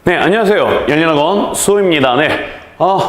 네, 안녕하세요. 연연학원 수호입니다. 네,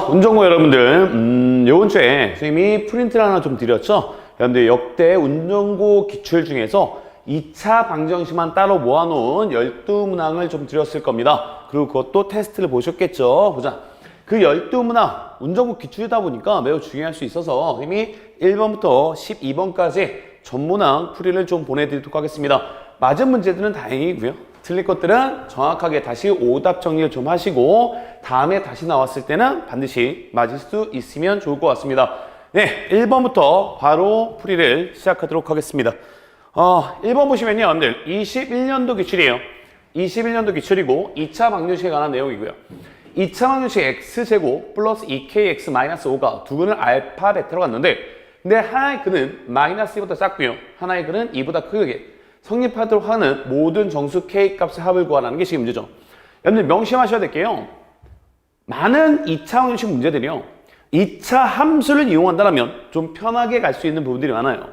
운전고 여러분들, 요번 주에 선생님이 프린트를 하나 좀 드렸죠? 여러분들 역대 운전고 기출 중에서 2차 방정식만 따로 모아놓은 12문항을 좀 드렸을 겁니다. 그리고 그것도 테스트를 보셨겠죠? 보자. 그 12문항, 운전고 기출이다 보니까 매우 중요할 수 있어서 선생님이 1번부터 12번까지 전문항 풀이를 좀 보내드리도록 하겠습니다. 맞은 문제들은 다행이고요. 틀릴 것들은 정확하게 다시 오답 정리를 좀 하시고 다음에 다시 나왔을 때는 반드시 맞을 수 있으면 좋을 것 같습니다. 네, 1번부터 바로 풀이를 시작하도록 하겠습니다. 1번 보시면요, 여러분들 21년도 기출이에요. 21년도 기출이고 2차 방정식에 관한 내용이고요. 2차 방정식 x제곱 플러스 2kx 마이너스 5가 두 근을 알파, 베타로 갔는데 근데 하나의 근은 마이너스 2보다 작고요. 하나의 근은 2보다 크게 성립하도록 하는 모든 정수 k 값의 합을 구하라는 게 지금 문제죠. 여러분들 명심하셔야 될 게요. 많은 2차 방정식 문제들이요. 2차 함수를 이용한다면 좀 편하게 갈 수 있는 부분들이 많아요.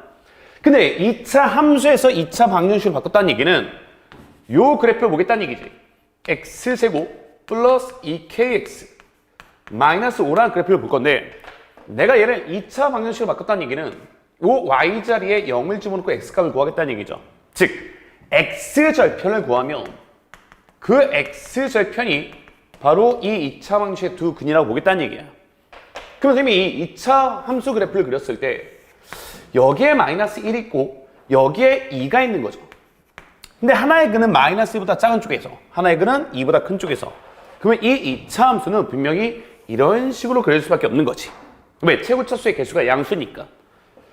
근데 2차 함수에서 2차 방정식을 바꿨다는 얘기는 요 그래프를 보겠다는 얘기지. x제곱 플러스 2kx 마이너스 5라는 그래프를 볼 건데 내가 얘를 2차 방정식을 바꿨다는 얘기는 요 y자리에 0을 집어넣고 x값을 구하겠다는 얘기죠. 즉 x절편을 구하면 그 x절편이 바로 이 2차 방정식의 두 근이라고 보겠다는 얘기야. 그럼 선생님이 이 2차 함수 그래프를 그렸을 때 여기에 마이너스 1이 있고 여기에 2가 있는 거죠. 근데 하나의 근은 마이너스 2보다 작은 쪽에서 하나의 근은 2보다 큰 쪽에서 그러면 이 2차 함수는 분명히 이런 식으로 그릴 수밖에 없는 거지. 왜? 최고차수의 개수가 양수니까.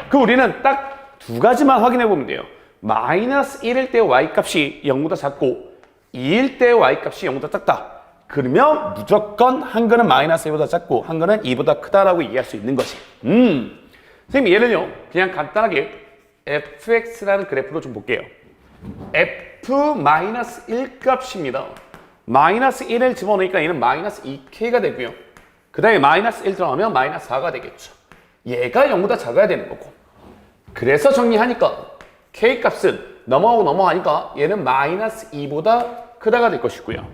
그럼 우리는 딱 두 가지만 확인해 보면 돼요. 마이너스 1일 때 y값이 0보다 작고 2일 때 y값이 0보다 작다. 그러면 무조건 한 근은 마이너스 1보다 작고 한 근은 2보다 크다라고 이해할 수 있는 거지. 선생님 얘를요 그냥 간단하게 fx라는 그래프로 좀 볼게요. f-1 값입니다. 마이너스 1을 집어넣으니까 얘는 마이너스 2k가 되고요. 그 다음에 마이너스 1 들어가면 마이너스 4가 되겠죠. 얘가 0보다 작아야 되는 거고. 그래서 정리하니까 k값은 넘어가니까 얘는 마이너스 2보다 크다가 될 것이고요.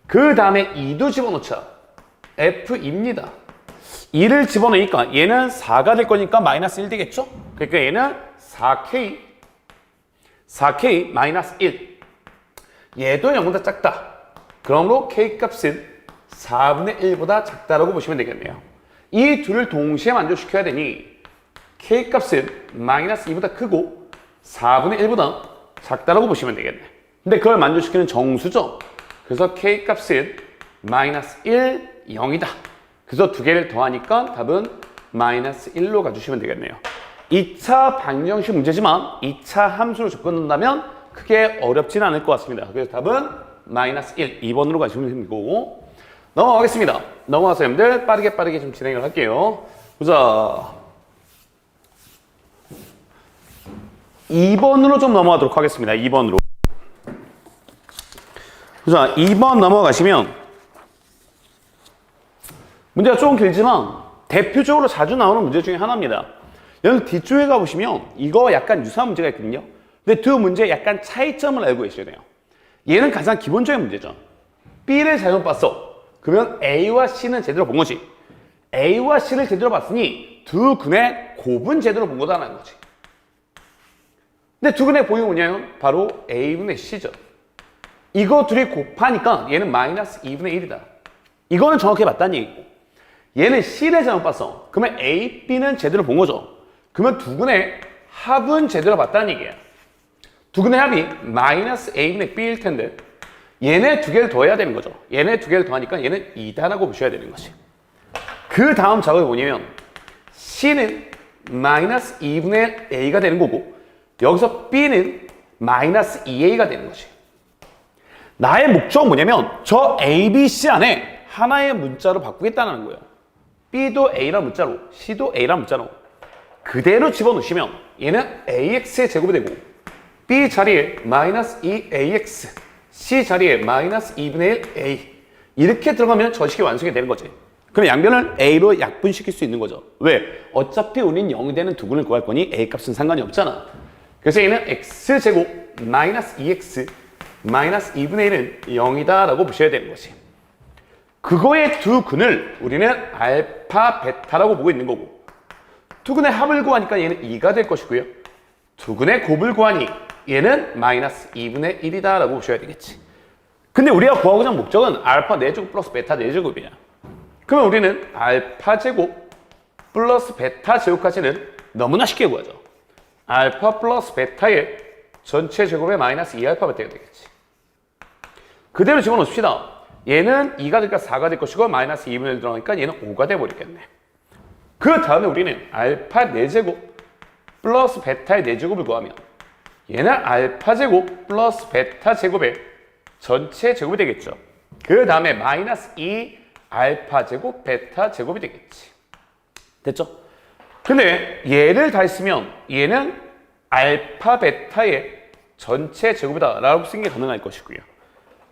그 다음에 2도 집어넣자. f입니다. 2를 집어넣으니까 얘는 4가 될 거니까 마이너스 1 되겠죠? 그러니까 얘는 4k 마이너스 1. 얘도 0보다 작다. 그러므로 k값은 4분의 1보다 작다라고 보시면 되겠네요. 이 둘을 동시에 만족시켜야 되니 k값은 마이너스 2보다 크고 4분의 1보다 작다라고 보시면 되겠네. 근데 그걸 만족시키는 정수죠. 그래서 k값은 마이너스 1, 0이다. 그래서 두 개를 더하니까 답은 마이너스 1로 가주시면 되겠네요. 2차 방정식 문제지만 2차 함수로 접근한다면 크게 어렵진 않을 것 같습니다. 그래서 답은 마이너스 1, 2번으로 가시면 됩니다. 넘어가겠습니다. 넘어가서 여러분들 빠르게 좀 진행을 할게요. 보자. 2번으로 좀 넘어가도록 하겠습니다. 2번으로. 자, 2번 넘어가시면 문제가 조금 길지만 대표적으로 자주 나오는 문제 중에 하나입니다. 여러분 뒤쪽에 가보시면 이거 약간 유사한 문제가 있거든요. 근데 두 문제에 약간 차이점을 알고 계셔야 돼요. 얘는 가장 기본적인 문제죠. B를 잘못 봤어. 그러면 A와 C는 제대로 본 거지. A와 C를 제대로 봤으니 두 근의 곱은 제대로 본 거다라는 거지. 근데 두 근의 보이가 뭐냐면 바로 A분의 C죠. 이거 둘이 곱하니까 얘는 마이너스 2분의 1이다. 이거는 정확히 맞다는 얘기고 얘는 C를 잘못 봤어. 그러면 A, B는 제대로 본 거죠. 그러면 두 근의 합은 제대로 봤다는 얘기야. 두 근의 합이 마이너스 A분의 B일 텐데 얘네 두 개를 더해야 되는 거죠. 얘네 두 개를 더하니까 얘는 2다라고 보셔야 되는 것이. 그 다음 작업이 뭐냐면 C는 마이너스 2분의 A가 되는 거고 여기서 B는 마이너스 2A가 되는 것이. 나의 목적은 뭐냐면 저 A, B, C 안에 하나의 문자로 바꾸겠다는 거예요. B도 A란 문자로 C도 A란 문자로 그대로 집어넣으시면 얘는 AX의 제곱이 되고 B 자리에 마이너스 2AX C 자리에 마이너스 2분의 1 A 이렇게 들어가면 저 식이 완성이 되는 거지. 그럼 양변을 A로 약분시킬 수 있는 거죠. 왜? 어차피 우린 0이 되는 두 근을 구할 거니 A 값은 상관이 없잖아. 그래서 얘는 X제곱 마이너스 2X 마이너스 2분의 1은 0이다 라고 보셔야 되는 것이. 그거의 두 근을 우리는 알파, 베타라고 보고 있는 거고 두 근의 합을 구하니까 얘는 2가 될 것이고요. 두 근의 곱을 구하니 얘는 마이너스 2분의 1이다 라고 보셔야 되겠지. 근데 우리가 구하고자 하는 목적은 알파 4제곱 플러스 베타 4제곱이야. 그러면 우리는 알파 제곱 플러스 베타 제곱까지는 너무나 쉽게 구하죠. 알파 플러스 베타의 전체 제곱의 마이너스 2알파 베타가 되겠지. 그대로 집어넣읍시다. 얘는 2가 될까 4가 될 것이고 마이너스 2분의 1 들어가니까 얘는 5가 돼버리겠네. 그 다음에 우리는 알파 4제곱 플러스 베타의 4제곱을 구하면 얘는 알파 제곱 플러스 베타 제곱의 전체 제곱이 되겠죠. 그 다음에 마이너스 2 알파 제곱 베타 제곱이 되겠지. 됐죠? 근데 얘를 다 했으면 얘는 알파 베타의 전체 제곱이다 라고 쓰는 게 가능할 것이고요.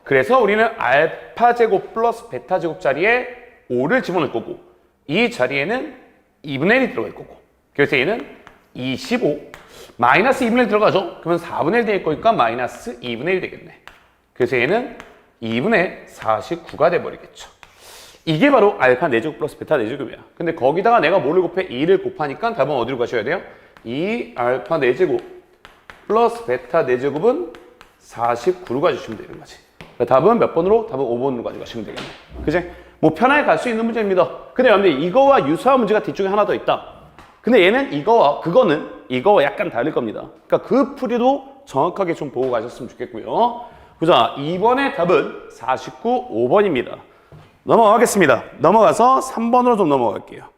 그래서 우리는 알파 제곱 플러스 베타 제곱 자리에 5를 집어넣을 거고 이 자리에는 2분의 1이 들어갈 거고 그래서 얘는 25 마이너스 2분의 1 들어가죠? 그러면 4분의 1 될 거니까 마이너스 2분의 1 되겠네. 그래서 얘는 2분의 49가 돼버리겠죠. 이게 바로 알파 4제곱 플러스 베타 4제곱이야. 근데 거기다가 내가 뭐를 곱해? 2를 곱하니까 답은 어디로 가셔야 돼요? 2 알파 4제곱 플러스 베타 4제곱은 49로 가주시면 되는 거지. 답은 몇 번으로? 답은 5번으로 가져가시면 되겠네. 그지? 뭐 편하게 갈 수 있는 문제입니다. 근데 여러분들 이거와 유사한 문제가 뒤쪽에 하나 더 있다. 근데 얘는 이거와 그거는 이거와 약간 다를 겁니다. 그러니까 그 풀이도 정확하게 좀 보고 가셨으면 좋겠고요. 보자. 2번의 답은 49, 5번입니다. 넘어가겠습니다. 넘어가서 3번으로 좀 넘어갈게요.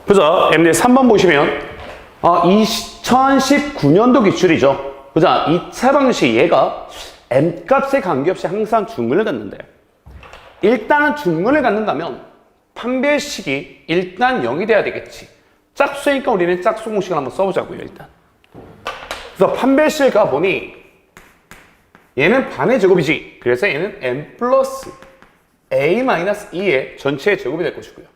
보자. MD 3번 보시면 2019년도 기출이죠. 보자. 2차 방식 얘가 M값에 관계없이 항상 중근을 갖는데 일단은 중근을 갖는다면 판별식이 일단 0이 돼야 되겠지. 짝수니까 우리는 짝수 공식을 한번 써보자고요. 일단. 그래서 판별식을 가보니 얘는 반의 제곱이지. 그래서 얘는 M 플러스 A-2의 전체의 제곱이 될 것이고요.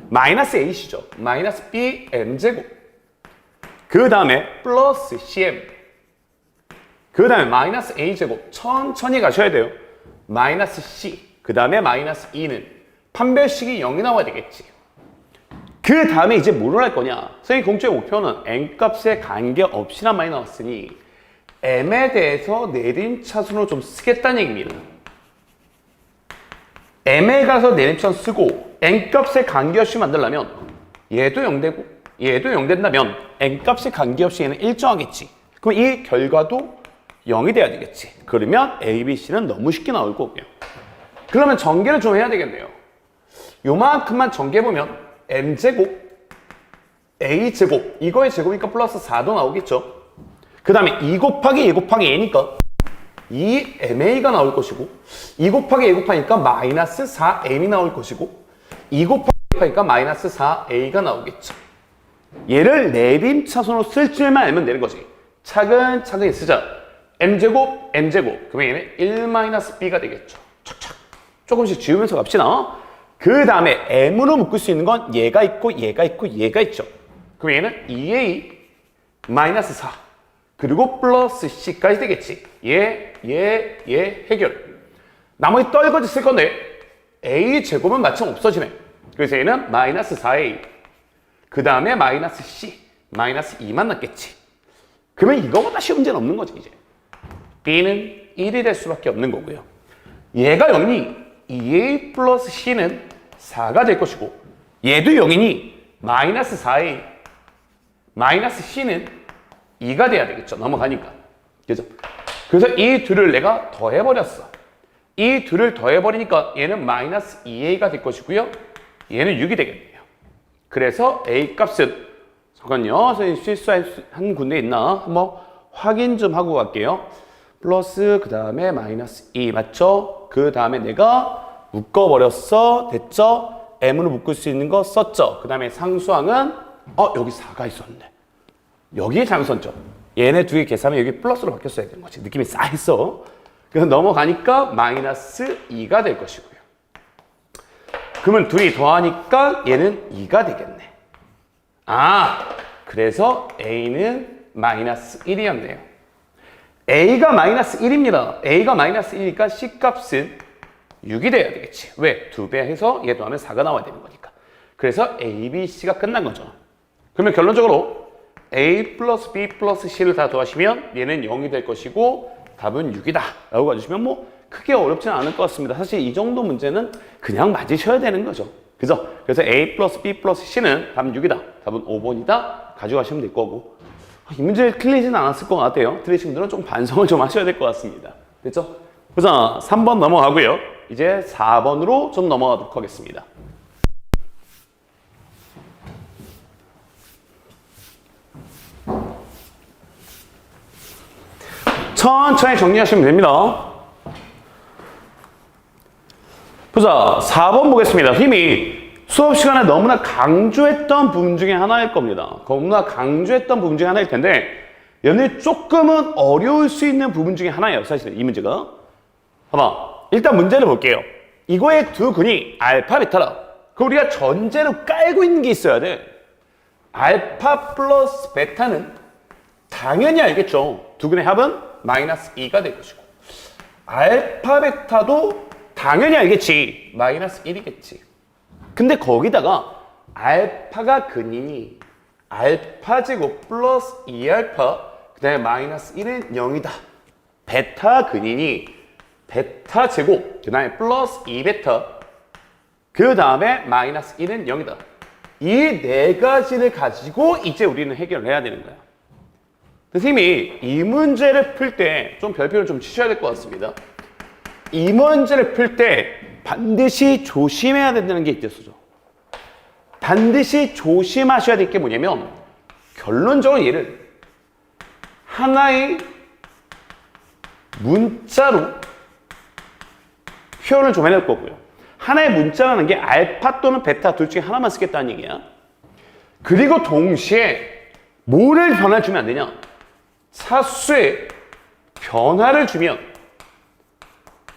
마이너스 A시죠. 마이너스 B M제곱. 그 다음에 플러스 CM. 그 다음에 마이너스 A제곱. 천천히 가셔야 돼요. 마이너스 C. 그 다음에 마이너스 2는 판별식이 0이 나와야 되겠지. 그 다음에 이제 뭐를 할 거냐. 선생님 공주의 목표는 N값에 관계없이란 말이 나왔으니 M에 대해서 내림차순으로 좀 쓰겠다는 얘기입니다. M에 가서 내림차순 쓰고 N값에 관계없이 만들려면 얘도 0되고 얘도 0 된다면 N값에 관계없이 얘는 일정하겠지. 그럼 이 결과도 0이 돼야 되겠지. 그러면 A, B, C는 너무 쉽게 나올 거고요. 그러면 전개를 좀 해야 되겠네요. 요만큼만 전개해보면 M제곱 A제곱 이거의 제곱이니까 플러스 4도 나오겠죠. 그 다음에 2 곱하기 2 곱하기 A니까 2MA가 나올 것이고 2 곱하기 A 곱하니까 마이너스 4M이 나올 것이고 2 곱하기 A 곱하니까 마이너스 4A가 나오겠죠. 얘를 내림차순으로 쓸 줄만 알면 되는 거지. 차근차근히 쓰자. M제곱 N제곱 그러면 얘는 1-B가 되겠죠. 착착 조금씩 지우면서 갑시다. 그 다음에 M으로 묶을 수 있는 건 얘가 있고 얘가 있고 얘가 있죠. 그럼 얘는 2A 마이너스 4 그리고 플러스 C까지 되겠지. 얘 해결. 나머지 떨거지 쓸 건데 A 제곱은 마침 없어지네. 그래서 얘는 마이너스 4A 그 다음에 마이너스 C 마이너스 2만 남겠지. 그러면 이거보다 쉬운 문제는 없는 거지 이제. B는 1이 될 수밖에 없는 거고요. 얘가 0이니 2A 플러스 C는 4가 될 것이고 얘도 0이니 마이너스 4A 마이너스 C는 2가 돼야 되겠죠. 넘어가니까. 그죠? 그래서 이 둘을 내가 더해버렸어. 이 둘을 더해버리니까 얘는 마이너스 2A가 될 것이고요. 얘는 6이 되겠네요. 그래서 A 값은 잠깐요. 선생님 실수한 군데 있나? 한번 확인 좀 하고 갈게요. 플러스 그 다음에 마이너스 2 맞죠? 그 다음에 내가 묶어버렸어. 됐죠? M으로 묶을 수 있는 거 썼죠? 그 다음에 상수항은 여기 4가 있었네. 여기에 잘못 썼죠? 얘네 두 개 계산하면 여기 플러스로 바뀌었어야 되는 거지. 느낌이 싸했어. 그래서 넘어가니까 마이너스 2가 될 것이고요. 그러면 둘이 더하니까 얘는 2가 되겠네. 그래서 A는 마이너스 1이었네요. A가 마이너스 1입니다. A가 마이너스 1이니까 C값은 6이 돼야 되겠지. 왜? 2배 해서 얘도 하면 4가 나와야 되는 거니까. 그래서 A, B, C가 끝난 거죠. 그러면 결론적으로 A 플러스 B 플러스 C를 다 더하시면 얘는 0이 될 것이고 답은 6이다 라고 가주시면 뭐 크게 어렵지는 않을 것 같습니다. 사실 이 정도 문제는 그냥 맞으셔야 되는 거죠. 그죠? 그래서 A 플러스 B 플러스 C는 답은 6이다. 답은 5번이다. 가져가시면 될 거고. 이 문제를 틀리지는 않았을 것 같아요. 틀리신 분들은 좀 반성을 좀 하셔야 될 것 같습니다. 됐죠? 그래서 3번 넘어가고요. 이제 4번으로 좀 넘어가도록 하겠습니다. 천천히 정리하시면 됩니다. 보자, 4번 보겠습니다. 힘이 수업 시간에 너무나 강조했던 부분 중에 하나일 겁니다. 너무나 강조했던 부분 중에 하나일 텐데 얘는 조금은 어려울 수 있는 부분 중에 하나예요. 사실 이 문제가. 봐봐, 일단 문제를 볼게요. 이거의 두 근이 알파, 베타다. 그럼 우리가 전제로 깔고 있는 게 있어야 돼. 알파 플러스 베타는 당연히 알겠죠. 두 근의 합은 마이너스 2가 될 것이고 알파, 베타도 당연히 알겠지. 마이너스 1이겠지. 근데 거기다가 알파가 근이니 알파 제곱 플러스 2알파 그 다음에 마이너스 1은 0이다. 베타 근이니 베타 제곱 그 다음에 플러스 2베타 그 다음에 마이너스 1은 0이다. 이 네 가지를 가지고 이제 우리는 해결을 해야 되는 거야. 선생님이 이 문제를 풀 때 좀 별표를 좀 치셔야 될 것 같습니다. 이 문제를 풀 때 반드시 조심해야 된다는 게 있었죠. 반드시 조심하셔야 될 게 뭐냐면 결론적으로 얘를 하나의 문자로 표현을 좀 해낼 거고요. 하나의 문자라는 게 알파 또는 베타 둘 중에 하나만 쓰겠다는 얘기야. 그리고 동시에 뭐를 변화를 주면 안 되냐? 사수의 변화를 주면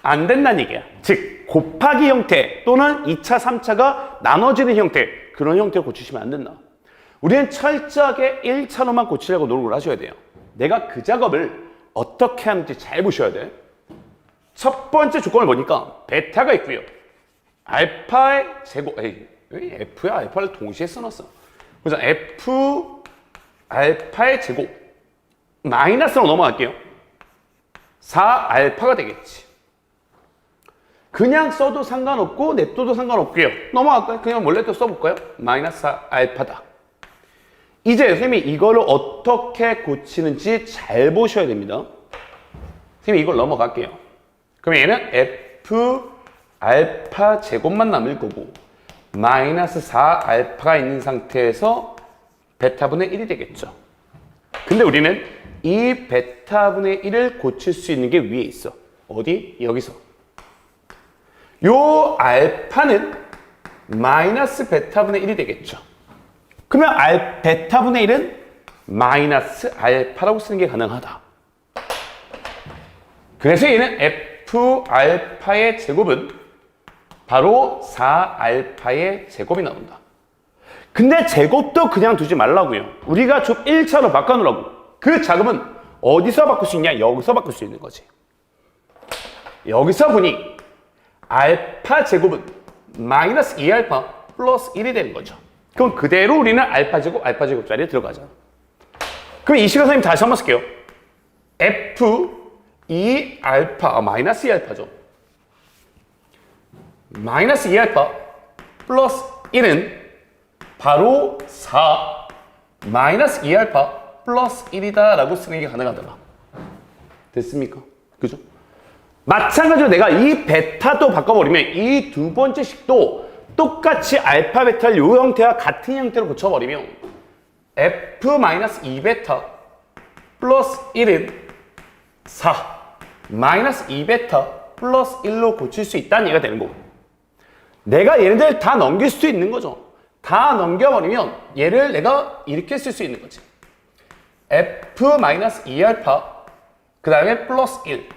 안 된다는 얘기야. 즉 곱하기 형태 또는 2차, 3차가 나눠지는 형태 그런 형태로 고치시면 안 된다. 우리는 철저하게 1차로만 고치려고 노력을 하셔야 돼요. 내가 그 작업을 어떻게 하는지 잘 보셔야 돼. 첫 번째 조건을 보니까 베타가 있고요. 알파의 제곱, 왜 F야? 알파를 동시에 써놨어. 그래서 F 알파의 제곱 마이너스로 넘어갈게요. 4알파가 되겠지. 그냥 써도 상관없고 냅둬도 상관없고요. 넘어갈까요? 그냥 원래 또 써볼까요? 마이너스 4알파다. 이제 선생님이 이거를 어떻게 고치는지 잘 보셔야 됩니다. 선생님이 이걸 넘어갈게요. 그럼 얘는 F 알파 제곱만 남을 거고 마이너스 4알파가 있는 상태에서 베타분의 1이 되겠죠. 근데 우리는 이 베타분의 1을 고칠 수 있는 게 위에 있어. 어디? 여기서. 요 알파는 마이너스 베타분의 1이 되겠죠. 그러면 베타분의 1은 마이너스 알파라고 쓰는 게 가능하다. 그래서 얘는 F 알파의 제곱은 바로 4알파의 제곱이 나온다. 근데 제곱도 그냥 두지 말라고요. 우리가 좀 1차로 바꿔놓으라고. 그 자금은 어디서 바꿀 수 있냐? 여기서 바꿀 수 있는 거지. 여기서 보니 알파 제곱은 마이너스 2알파 플러스 1이 되는 거죠. 그럼 그대로 우리는 알파 제곱 자리에 들어가자. 그럼 이 시간 선생님 다시 한번 쓸게요. F 2알파 마이너스 2알파죠. 마이너스 2알파 플러스 1은 바로 4 마이너스 2알파 플러스 1이다 라고 쓰는 게 가능하더라. 됐습니까? 그죠? 마찬가지로 내가 이 베타도 바꿔버리면 이 두 번째 식도 똑같이 알파 베타를 이 형태와 같은 형태로 고쳐버리면 F-2베타 플러스 1은 4 마이너스 2베타 플러스 1로 고칠 수 있다는 얘기가 되는 거고 내가 얘네들 다 넘길 수도 있는 거죠. 다 넘겨버리면 얘를 내가 이렇게 쓸 수 있는 거지. F-2알파 그 다음에 플러스 1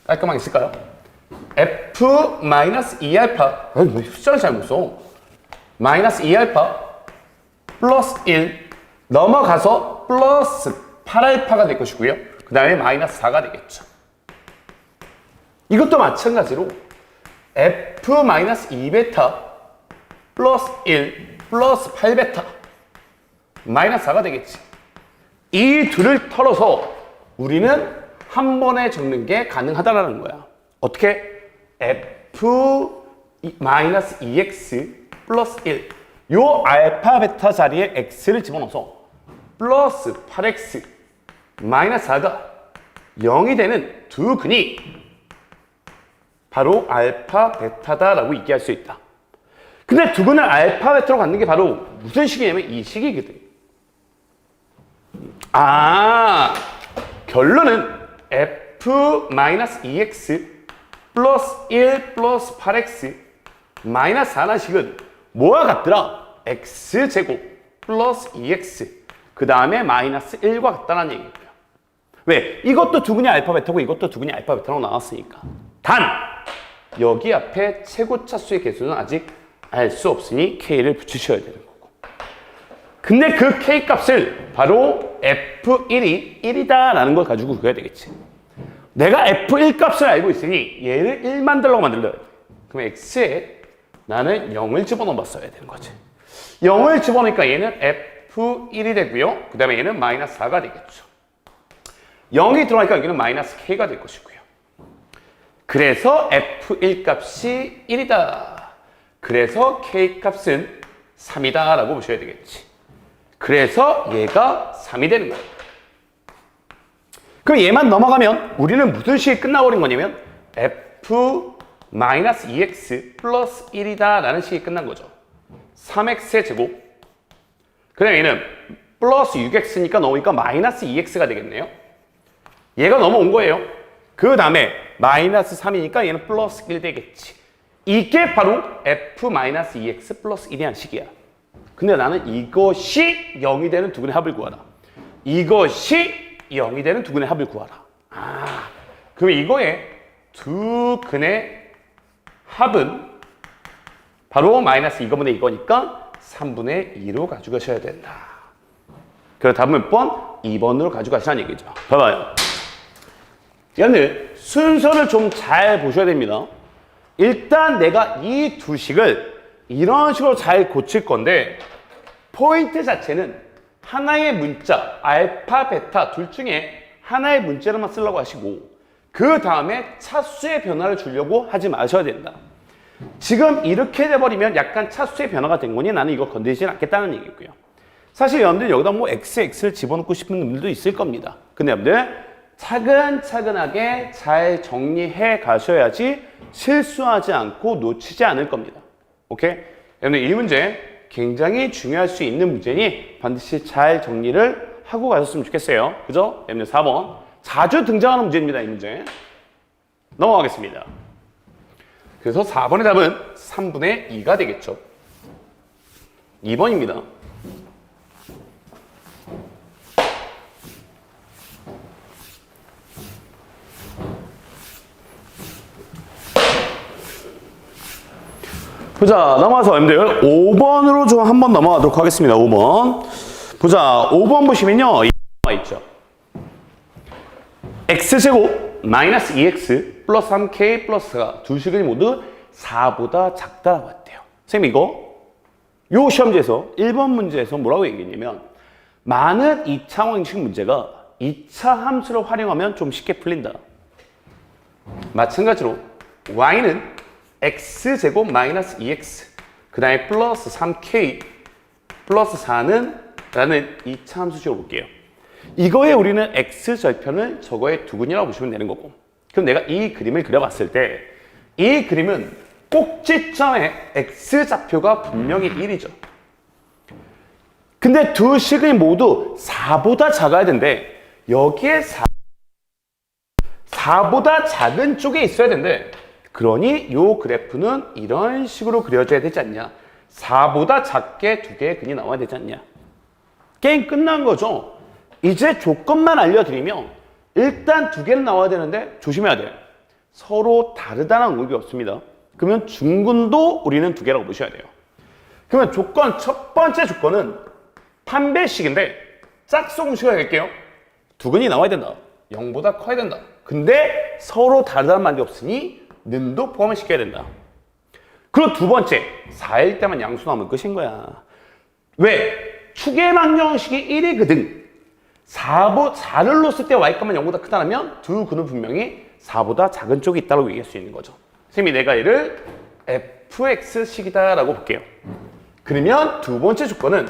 깔끔하게 쓸까요? F-2알파 왜 숫자를 잘못 써? 마이너스 2알파 플러스 1 넘어가서 플러스 8알파가 될 것이고요. 그 다음에 마이너스 4가 되겠죠. 이것도 마찬가지로 F-2베타 플러스 1 플러스 8베타 마이너스 4가 되겠지. 이 둘을 털어서 우리는 한 번에 적는 게 가능하다라는 거야. 어떻게? F-2x 플러스 1 요 알파 베타 자리에 x를 집어넣어서 플러스 8x 마이너스 4가 0이 되는 두 근이 바로 알파 베타다라고 얘기할 수 있다. 근데 두 근을 알파 베타로 갖는 게 바로 무슨 식이냐면 이 식이거든. 결론은 F-2x 플러스 1 플러스 8x 마이너스 4라는 식은 뭐와 같더라? x제곱 플러스 2x 그 다음에 마이너스 1과 같다는 얘기고요. 왜? 이것도 두 근이 알파 베타고 이것도 두 근이 알파 베타라고 나왔으니까. 단! 여기 앞에 최고 차수의 개수는 아직 알 수 없으니 k를 붙이셔야 되는 거고. 근데 그 k 값을 바로 f1이 1이다라는 걸 가지고 그려야 되겠지. 내가 f1 값을 알고 있으니 얘를 1 만들려고 만들어야 돼. 그럼 x에 나는 0을 집어넣어 봤어야 되는 거지. 0을 집어넣으니까 얘는 f1이 되고요. 그 다음에 얘는 마이너스 4가 되겠죠. 0이 들어가니까 여기는 마이너스 k가 될 것이고요. 그래서 f1 값이 1이다. 그래서 k 값은 3이다 라고 보셔야 되겠지. 그래서 얘가 3이 되는 거예요. 그럼 얘만 넘어가면 우리는 무슨 식이 끝나버린 거냐면 f-2x 플러스 1이다 라는 식이 끝난 거죠. 3x의 제곱. 그 다음에 얘는 플러스 6x니까 넘으니까 마이너스 2x가 되겠네요. 얘가 넘어온 거예요. 그 다음에 마이너스 3이니까 얘는 플러스 1 되겠지. 이게 바로 f-2x 플러스 1이라는 식이야. 근데 나는 이것이 0이 되는 두 근의 합을 구하라. 이것이 0이 되는 두 근의 합을 구하라. 그럼 이거의 두 근의 합은 바로 마이너스 이거분의 이거니까 3분의 2로 가져가셔야 된다. 그래서 답은 몇 번? 2번으로 가져가시라는 얘기죠. 봐봐요. 여러분들 순서를 좀 잘 보셔야 됩니다. 일단 내가 이 두 식을 이런 식으로 잘 고칠 건데 포인트 자체는 하나의 문자, 알파, 베타 둘 중에 하나의 문자로만 쓰려고 하시고 그 다음에 차수의 변화를 주려고 하지 마셔야 된다. 지금 이렇게 돼버리면 약간 차수의 변화가 된 거니 나는 이거 건드리진 않겠다는 얘기고요. 사실 여러분들 여기다 뭐 x를 집어넣고 싶은 분들도 있을 겁니다. 근데 여러분들 차근차근하게 잘 정리해 가셔야지 실수하지 않고 놓치지 않을 겁니다. 오케이? 여러분들 이 문제 굉장히 중요할 수 있는 문제니 반드시 잘 정리를 하고 가셨으면 좋겠어요. 그죠? 여러분들 4번 자주 등장하는 문제입니다. 이 문제 넘어가겠습니다. 그래서 4번의 답은 3분의 2가 되겠죠. 2번입니다. 보자, 넘어가서 여러분들 5번으로 좀 한번 넘어가도록 하겠습니다. 5번. 보자, 5번 보시면요. 이 있죠. x제곱 마이너스 2x 플러스 3k 플러스 4가 두 식이 모두 4보다 작다라고 했대요. 선생님 이거 요 시험지에서 1번 문제에서 뭐라고 얘기했냐면 많은 2차 방정식 문제가 2차 함수를 활용하면 좀 쉽게 풀린다. 마찬가지로 y는 x제곱 마이너스 2x 그 다음에 플러스 3k 플러스 4는 라는 2차 함수 지어볼게요. 이거에 우리는 x절편을 저거의 두근이라고 보시면 되는 거고 그럼 내가 이 그림을 그려봤을 때 이 그림은 꼭지점에 x좌표가 분명히 1이죠. 근데 두 식이 모두 4보다 작아야 되는데 여기에 4보다 작은 쪽에 있어야 되는데 그러니 요 그래프는 이런 식으로 그려져야 되지 않냐. 4보다 작게 두 개의 근이 나와야 되지 않냐. 게임 끝난 거죠. 이제 조건만 알려드리면 일단 두 개는 나와야 되는데 조심해야 돼요. 서로 다르다는 의미 없습니다. 그러면 중근도 우리는 두 개라고 보셔야 돼요. 그러면 첫 번째 조건은 판별식인데 짝수공식을 할게요. 두근이 나와야 된다. 0보다 커야 된다. 근데 서로 다르다는 말이 없으니 는도 포함을 시켜야 된다. 그리고 두 번째, 4일 때만 양수 나오면 끝인 거야. 왜? 추계 방정식이 1이거든. 4를 놓았을 때 y값만 0보다 크다면 두 근은 분명히 4보다 작은 쪽이 있다고 얘기할 수 있는 거죠. 선생님이 내가 얘를 fx식이다 라고 볼게요. 그러면 두 번째 조건은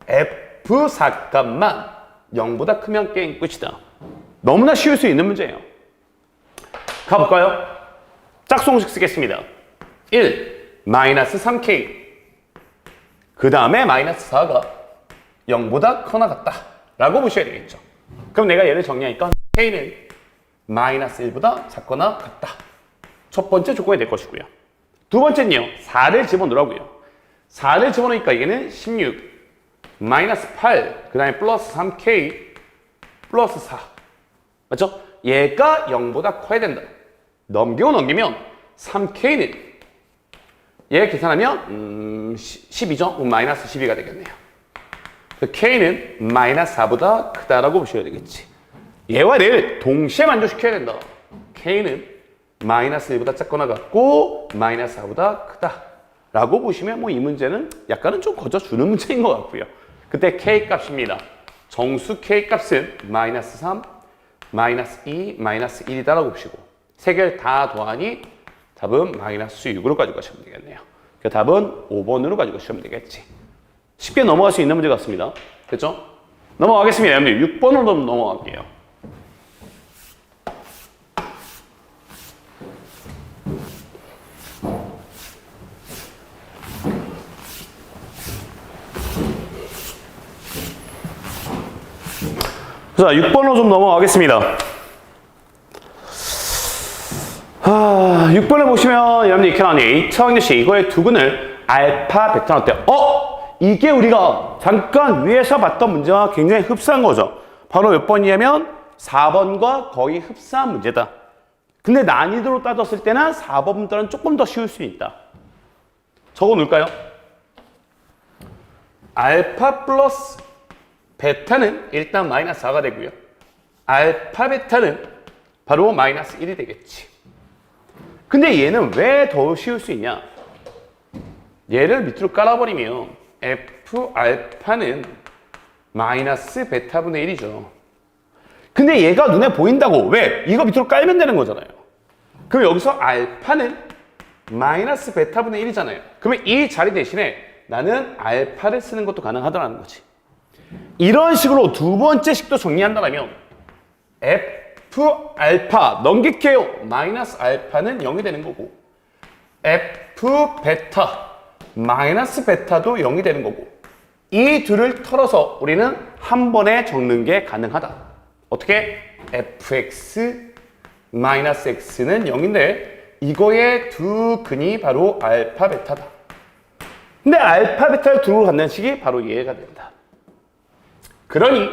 f4 값만 0보다 크면 게임 끝이다. 너무나 쉬울 수 있는 문제예요. 가볼까요? 짝수공식 쓰겠습니다. 1, 마이너스 3k. 그 다음에 마이너스 4가 0보다 커나 같다 라고 보셔야 되겠죠. 그럼 내가 얘를 정리하니까 k는 마이너스 1보다 작거나 같다. 첫 번째 조건이 될 것이고요. 두 번째는요, 4를 집어넣으라고요. 4를 집어넣으니까 얘는 16, 마이너스 8, 그 다음에 플러스 3k, 플러스 4. 맞죠? 얘가 0보다 커야 된다. 넘기면 3k는 얘 계산하면 12죠? 그럼 마이너스 12가 되겠네요. k는 마이너스 4보다 크다라고 보셔야 되겠지. 얘와 얘를 동시에 만족시켜야 된다. k는 마이너스 1보다 작거나 같고 마이너스 4보다 크다 라고 보시면 뭐 이 문제는 약간은 좀 거저주는 문제인 것 같고요. 그때 k 값입니다. 정수 k 값은 마이너스 3, 마이너스 2, 마이너스 1이다 라고 보시고 세 개를 다 더하니 답은 마이너스 6으로 가지고 가시면 되겠네요. 그 답은 5번으로 가지고 가시면 되겠지. 쉽게 넘어갈 수 있는 문제 같습니다. 됐죠? 넘어가겠습니다. 여러분들 6번으로 넘어갈게요. 자, 6번으로 좀 넘어가겠습니다. 6번을 보시면 여러분들 이렇게 나오네. 2차 확률식 이거의 두근을 알파, 베타 어때요? 이게 우리가 잠깐 위에서 봤던 문제와 굉장히 흡사한 거죠. 바로 몇 번이냐면 4번과 거의 흡사한 문제다. 근데 난이도로 따졌을 때는 4번보다는 조금 더 쉬울 수 있다. 적어 놓을까요? 알파 플러스 베타는 일단 마이너스 4가 되고요. 알파 베타는 바로 마이너스 1이 되겠지. 근데 얘는 왜 더 쉬울 수 있냐? 얘를 밑으로 깔아버리면 f 알파는 마이너스 베타분의 1이죠. 근데 얘가 눈에 보인다고. 왜? 이거 밑으로 깔면 되는 거잖아요. 그럼 여기서 알파는 마이너스 베타분의 1이잖아요. 그러면 이 자리 대신에 나는 알파를 쓰는 것도 가능하다는 거지. 이런 식으로 두 번째 식도 정리한다면 f 알파 넘길게요. 마이너스 알파는 0이 되는 거고 f 베타 마이너스 베타도 0이 되는 거고 이 둘을 털어서 우리는 한 번에 적는 게 가능하다. 어떻게? fx 마이너스 x는 0인데 이거의 두 근이 바로 알파 베타다. 근데 알파 베타를 두루 갖는 식이 바로 얘가 된다. 그러니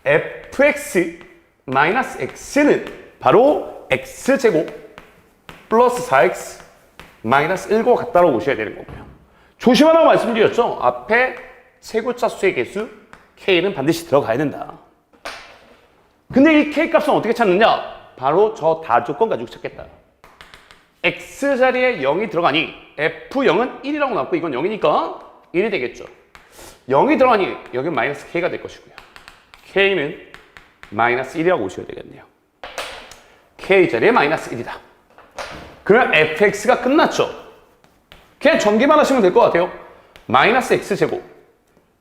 fx 마이너스 x는 바로 x제곱 플러스 4x 마이너스 1과 같다고 보셔야 되는 거고요. 조심하라고 말씀드렸죠? 앞에 최고차 수의 개수 k는 반드시 들어가야 된다. 근데 이 k 값은 어떻게 찾느냐? 바로 저 다조건 가지고 찾겠다. x 자리에 0이 들어가니 f0은 1이라고 나왔고 이건 0이니까 1이 되겠죠. 0이 들어가니 여기는 마이너스 k가 될 것이고요. k는 마이너스 1이라고 보셔야 되겠네요. k 자리에 마이너스 1이다. 그러면 fx가 끝났죠. 그냥 전개만 하시면 될 것 같아요. 마이너스 x제곱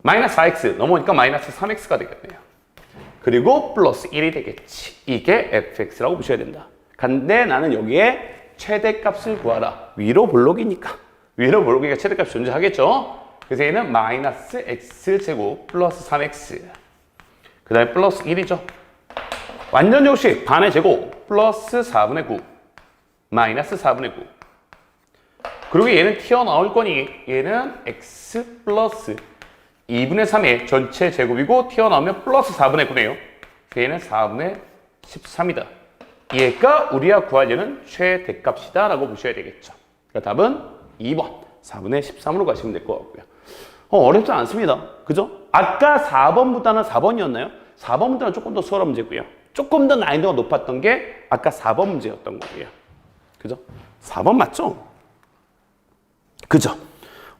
마이너스 4x 넘어오니까 마이너스 3x가 되겠네요. 그리고 플러스 1이 되겠지. 이게 fx라고 보셔야 된다. 근데 나는 여기에 최대값을 구하라. 위로 볼록이니까. 위로 볼록이니까 최대값이 존재하겠죠. 그래서 얘는 마이너스 x제곱 플러스 3x 그 다음에 플러스 1이죠. 완전 정식 반의 제곱 플러스 4분의 9 마이너스 4분의 9 그리고 얘는 튀어나올 거니 얘는 x 플러스 2분의 3의 전체 제곱이고 튀어나오면 플러스 4분의 9네요. 얘는 4분의 13이다. 얘가 우리가 구하려는 최대값이다 라고 보셔야 되겠죠. 그러니까 답은 2번 4분의 13으로 가시면 될 것 같고요. 어렵지 않습니다. 그죠? 아까 4번보다는 4번이었나요? 4번보다는 조금 더 수월한 문제고요. 조금 더 난이도가 높았던 게 아까 4번 문제였던 거고요. 그죠? 4번 맞죠? 그죠?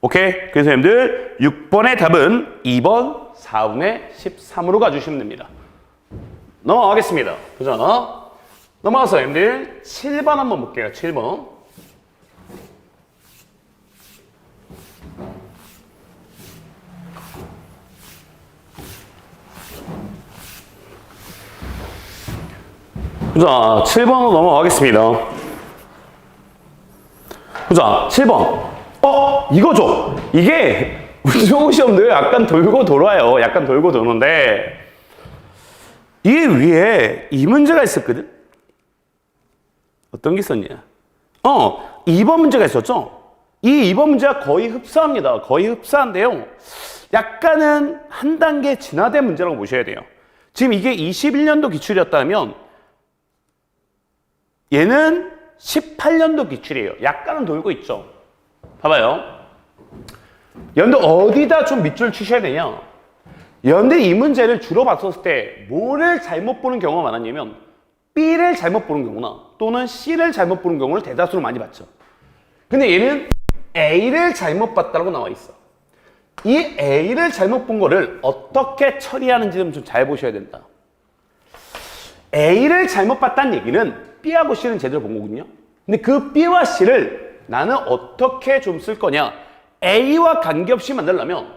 오케이. 그래서 여러분들 6번의 답은 2번 4분의 13으로 가주시면 됩니다. 넘어가겠습니다. 그죠? 넘어가서 여러분들 7번 한번 볼게요. 7번. 자, 7번으로 넘어가겠습니다. 자, 7번. 이거죠. 이게 운동 시험들 약간 돌고 돌아요. 약간 돌고 도는데 이 위에 이 문제가 있었거든. 어떤 게 있었냐? 2번 문제가 있었죠. 이 2번 문제가 거의 흡사합니다. 거의 흡사한데요. 약간은 한 단계 진화된 문제라고 보셔야 돼요. 지금 이게 21년도 기출이었다면 얘는 18년도 기출이에요. 약간은 돌고 있죠. 봐봐요. 여러분들 어디다 좀 밑줄 치셔야 되냐? 여러분들 이 문제를 주로 봤었을 때 뭐를 잘못 보는 경우가 많았냐면 B를 잘못 보는 경우나 또는 C를 잘못 보는 경우를 대다수로 많이 봤죠. 근데 얘는 A를 잘못 봤다고 나와 있어. 이 A를 잘못 본 거를 어떻게 처리하는지 좀 잘 보셔야 된다. A를 잘못 봤다는 얘기는 B하고 C는 제대로 본 거거든요. 근데 그 B와 C를 나는 어떻게 좀 쓸 거냐? A와 관계없이 만들려면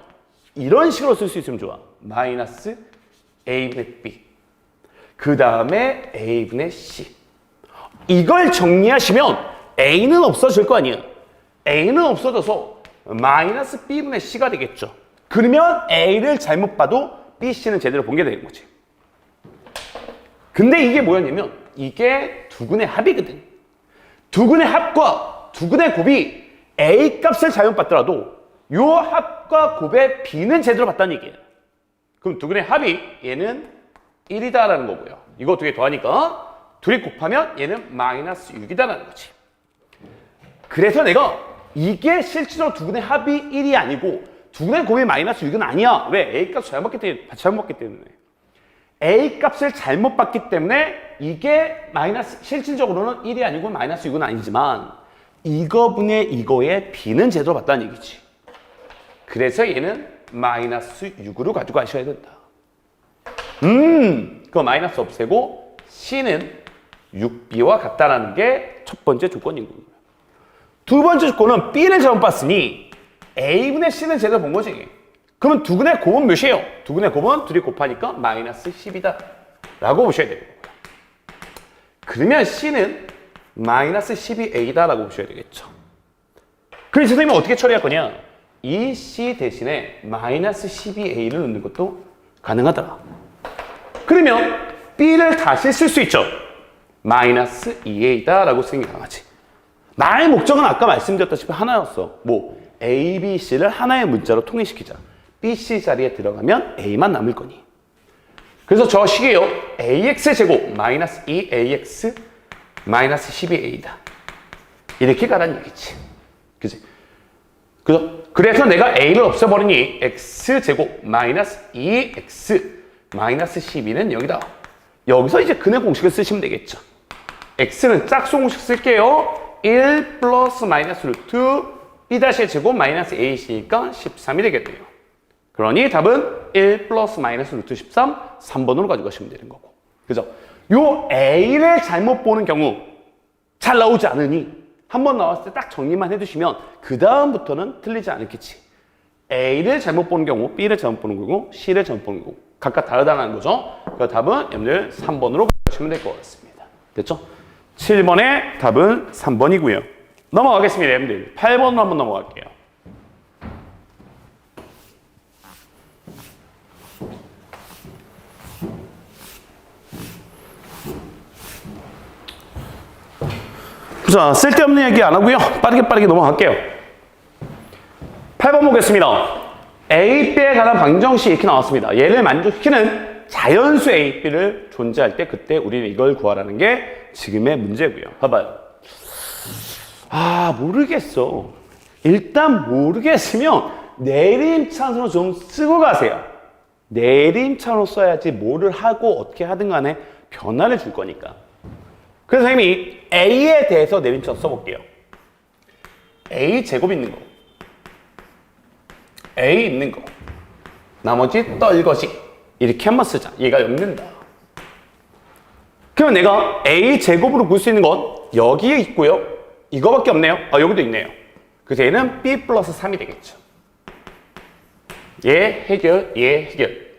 이런 식으로 쓸 수 있으면 좋아. 마이너스 A분의 B. 그 다음에 A분의 C. 이걸 정리하시면 A는 없어질 거 아니야. A는 없어져서 마이너스 B분의 C가 되겠죠. 그러면 A를 잘못 봐도 B, C는 제대로 본 게 되는 거지. 근데 이게 뭐였냐면 이게 두근의 합이거든. 두근의 합과 두근의 곱이 A 값을 잘못 봤더라도 요 합과 곱의 B는 제대로 봤다는 얘기예요. 그럼 두근의 합이 얘는 1이다라는 거고요. 이거 두 개 더하니까 둘이 곱하면 얘는 마이너스 6이다라는 거지. 그래서 내가 이게 실제로 두근의 합이 1이 아니고 두근의 곱이 마이너스 6은 아니야. 왜? A 값을 잘못 봤기 때문에. A 값을 잘못 봤기 때문에 이게 실질적으로는 1이 아니고 마이너스 6은 아니지만 이거분의 이거의 B는 제대로 봤다는 얘기지. 그래서 얘는 마이너스 6으로 가지고 가셔야 된다. 그거 마이너스 없애고 C는 6B와 같다라는 게 첫 번째 조건인 거고요. 두 번째 조건은 B를 잘못 봤으니 A분의 C는 제대로 본 거지. 그러면 두근의 곱은 몇이에요? 두근의 곱은 둘이 곱하니까 마이너스 10이다 라고 보셔야 되는 거고요. 그러면 C는 마이너스 12A다 라고 보셔야 되겠죠. 그럼 선생님은 어떻게 처리할 거냐? 이 C 대신에 마이너스 12A를 넣는 것도 가능하더라. 그러면 B를 다시 쓸 수 있죠. 마이너스 2A다 라고 쓰는 게 가능하지. 나의 목적은 아까 말씀드렸다시피 하나였어. 뭐 A, B, C를 하나의 문자로 통일시키자. B, C 자리에 들어가면 A만 남을 거니. 그래서 저 식이에요. AX 제곱 마이너스 2AX 마이너스 12A다. 이렇게 가라는 얘기지. 그치? 그래서 내가 A를 없애버리니 X 제곱 마이너스 2X 마이너스 12는 여기다. 여기서 이제 근의 공식을 쓰시면 되겠죠. X는 짝수 공식 쓸게요. 1 플러스 마이너스 루트 B-의 제곱 마이너스 AC니까 13이 되겠네요. 그러니 답은 1 플러스 마이너스 루트 13, 3번으로 가지고 가시면 되는 거고. 그죠? 요 A를 잘못 보는 경우 잘 나오지 않으니 한 번 나왔을 때 딱 정리만 해두시면 그 다음부터는 틀리지 않겠지. A를 잘못 보는 경우, B를 잘못 보는 거고, C를 잘못 보는 거고 각각 다르다는 거죠. 그 답은 여러분들 3번으로 가시면 될 것 같습니다. 됐죠? 7번의 답은 3번이고요. 넘어가겠습니다. 여러분들 8번으로 한번 넘어갈게요. 자, 쓸데없는 얘기 안 하고요. 빠르게 넘어갈게요. 8번 보겠습니다. A, B에 관한 방정식 이렇게 나왔습니다. 얘를 만족시키는 자연수 A, B를 존재할 때 그때 우리는 이걸 구하라는 게 지금의 문제고요. 봐봐요. 모르겠어. 일단 모르겠으면 내림차순으로 좀 쓰고 가세요. 내림차로 써야지 뭐를 하고 어떻게 하든 간에 변화를 줄 거니까. 그래서 선생님이 A에 대해서 내림차 써볼게요. A 제곱 있는 거. A 있는 거. 나머지 떨거지. 이렇게 한번 쓰자. 얘가 엮는다. 그러면 내가 A 제곱으로 볼 수 있는 건 여기에 있고요. 이거밖에 없네요. 아, 여기도 있네요. 그래서 얘는 B 플러스 3이 되겠죠. 얘 해결, 얘 해결.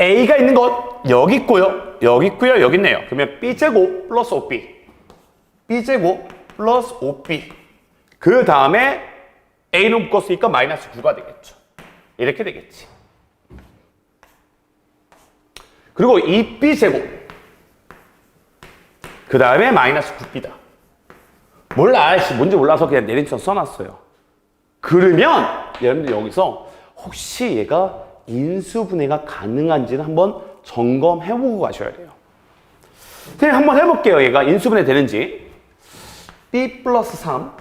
A가 있는 것 여기 있고요. 여기 있고요. 여기 있네요. 그러면 B제곱 플러스 5B. B제곱 플러스 5B. 그 다음에 A는 묶었으니까 마이너스 9가 되겠죠. 이렇게 되겠지. 그리고 이 B제곱. 그 다음에 마이너스 9B다. 몰라. 뭔지 몰라서 그냥 내림선 써놨어요. 그러면 여러분들 여기서 혹시 얘가 인수분해가 가능한지는 한번 점검해보고 가셔야 돼요. 그냥 한번 해볼게요. 얘가 인수분해 되는지. B 플러스 3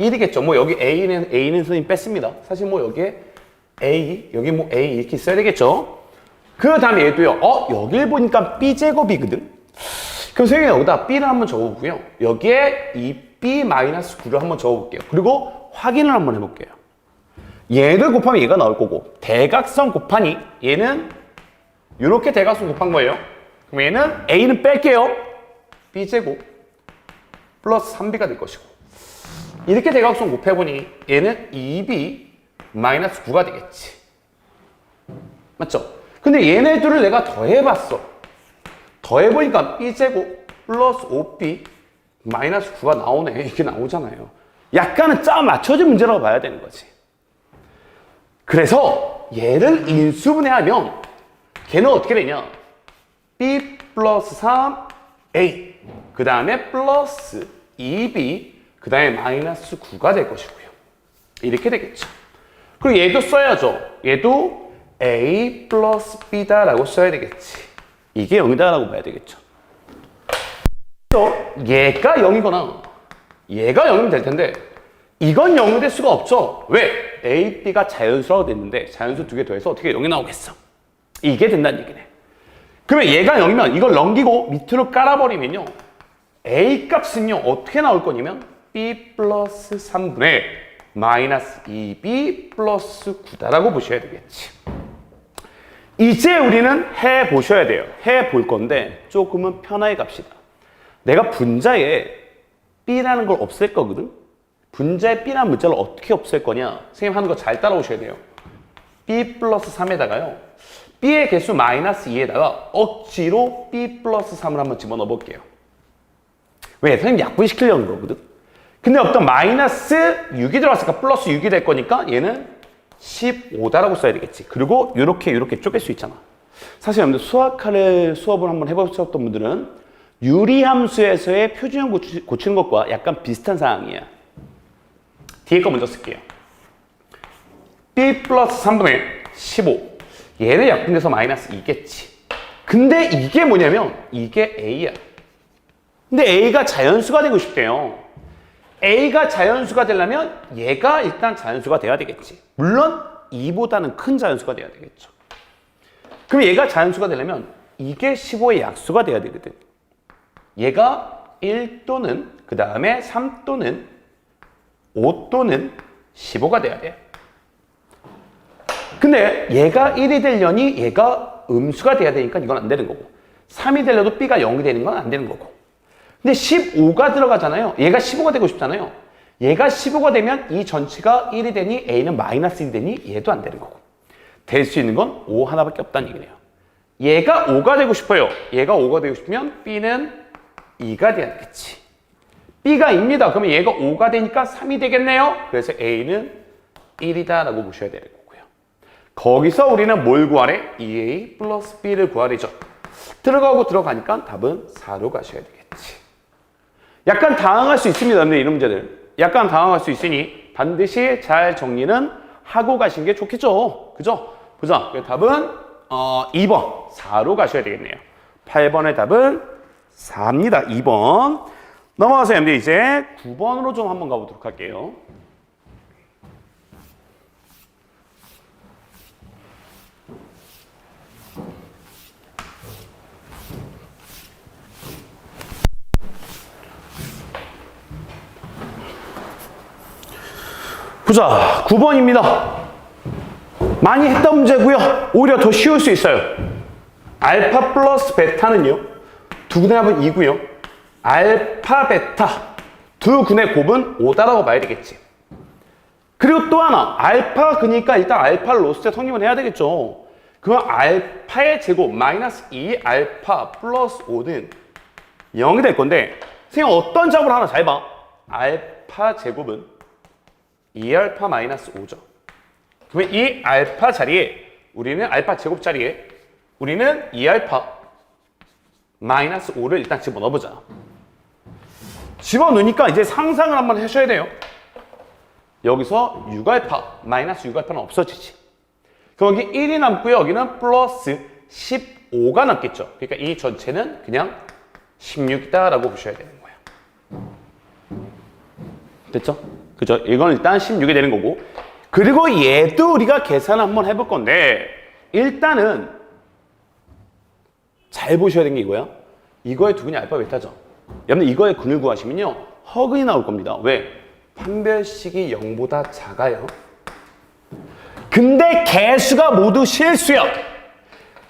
1이겠죠. 뭐 여기 A는 선생님 뺐습니다. 사실 뭐 여기에 A, 여기 뭐 A 이렇게 써야 되겠죠. 그 다음에 얘도요. 여길 보니까 B제곱이거든. 그럼 선생님 여기다 B를 한번 적어보고요. 여기에 이 B-9를 한번 적어볼게요. 그리고 확인을 한번 해볼게요. 얘를 곱하면 얘가 나올 거고 대각선 곱하니 얘는 이렇게 대각선 곱한 거예요. 그럼 얘는 A는 뺄게요. B제곱 플러스 3B가 될 것이고 이렇게 대각선 곱해보니 얘는 2B 마이너스 9가 되겠지. 맞죠? 근데 얘네들을 내가 더해봤어. 더해보니까 B제곱 플러스 5B 마이너스 9가 나오네. 이게 나오잖아요. 약간은 짜 맞춰진 문제라고 봐야 되는 거지. 그래서 얘를 인수분해하면 걔는 어떻게 되냐? B 플러스 3A 그 다음에 플러스 2B 그 다음에 마이너스 9가 될 것이고요. 이렇게 되겠죠. 그리고 얘도 써야죠. 얘도 A 플러스 B다라고 써야 되겠지. 이게 0이다라고 봐야 되겠죠. 얘가 0이거나 얘가 0이면 될 텐데 이건 0이 될 수가 없죠. 왜? A, B가 자연수라고 됐는데 자연수 두 개 더해서 어떻게 0이 나오겠어? 이게 된다는 얘기네. 그러면 얘가 0이면 이걸 넘기고 밑으로 깔아버리면요. A 값은요. 어떻게 나올 거냐면 B 플러스 3분의 마이너스 2B 플러스 9다라고 보셔야 되겠지. 이제 우리는 해보셔야 돼요. 해볼 건데 조금은 편하게 갑시다. 내가 분자에 B라는 걸 없앨 거거든. 분자에 B라는 문자를 어떻게 없앨 거냐. 선생님 하는 거 잘 따라오셔야 돼요. B 플러스 3에다가요. B의 개수 마이너스 2에다가 억지로 B 플러스 3을 한번 집어넣어 볼게요. 왜? 선생님 약분시키려는 거거든. 근데 어떤 마이너스 6이 들어갔으니까 플러스 6이 될 거니까 얘는 15다라고 써야 되겠지. 그리고 이렇게 쪼갤 수 있잖아. 사실 여러분들 수업을 한번 해보셨던 분들은 유리함수에서의 표준형 고치는 것과 약간 비슷한 상황이야. 뒤에 거 먼저 쓸게요. B 플러스 3분의 15. 얘를 약분해서 마이너스 2겠지. 근데 이게 뭐냐면 이게 A야. 근데 A가 자연수가 되고 싶대요. A가 자연수가 되려면 얘가 일단 자연수가 돼야 되겠지. 물론 2보다는 큰 자연수가 돼야 되겠죠. 그럼 얘가 자연수가 되려면 이게 15의 약수가 돼야 되거든. 얘가 1 또는 그 다음에 3 또는 5 또는 15가 돼야 돼. 근데 얘가 1이 되려니 얘가 음수가 돼야 되니까 이건 안 되는 거고 3이 되려도 B가 0이 되는 건 안 되는 거고 근데 15가 들어가잖아요. 얘가 15가 되고 싶잖아요. 얘가 15가 되면 이 전체가 1이 되니 A는 마이너스 1이 되니 얘도 안 되는 거고 될 수 있는 건 5 하나밖에 없다는 얘기네요. 얘가 5가 되고 싶어요. 얘가 5가 되고 싶으면 B는 2가 돼야 되겠지. B가 2입니다. 그러면 얘가 5가 되니까 3이 되겠네요. 그래서 A는 1이다 라고 보셔야 되는 거고요. 거기서 우리는 뭘 구하래? 2A 플러스 B를 구하래죠. 들어가고 들어가니까 답은 4로 가셔야 되겠지. 약간 당황할 수 있습니다. 근데 이런 문제들. 약간 당황할 수 있으니 반드시 잘 정리는 하고 가시는 게 좋겠죠. 그죠? 보자. 답은 2번 4로 가셔야 되겠네요. 8번의 답은 4입니다. 2번. 넘어가서 이제 9번으로 좀 한번 가보도록 할게요. 보자. 9번입니다. 많이 했던 문제고요. 오히려 더 쉬울 수 있어요. 알파 플러스 베타는요. 두 군의 합은 2고요. 알파, 베타 두 군의 곱은 5다라고 봐야 되겠지. 그리고 또 하나. 알파 그니까 일단 알파를 넣었을 때 성립을 해야 되겠죠. 그럼 알파의 제곱 마이너스 2 알파 플러스 5는 0이 될 건데 선생님 어떤 작업을 하나 잘 봐. 알파 제곱은 2알파 마이너스 5죠. 그러면 이 알파 자리에 우리는 알파 제곱 자리에 우리는 2알파 마이너스 5를 일단 집어넣어보자. 집어넣으니까 이제 상상을 한번 하셔야 돼요. 여기서 6알파 마이너스 6알파는 없어지지. 그럼 여기 1이 남고요. 여기는 플러스 15가 남겠죠. 그러니까 이 전체는 그냥 16이다라고 보셔야 되는 거예요. 됐죠? 그죠? 이건 일단 16이 되는 거고. 그리고 얘도 우리가 계산을 한번 해볼 건데 일단은 잘 보셔야 되는 게 이거야. 이거의 두근이 알파 베타죠. 여러분 이거의 근을 구하시면요. 허근이 나올 겁니다. 왜? 판별식이 0보다 작아요. 근데 개수가 모두 실수야.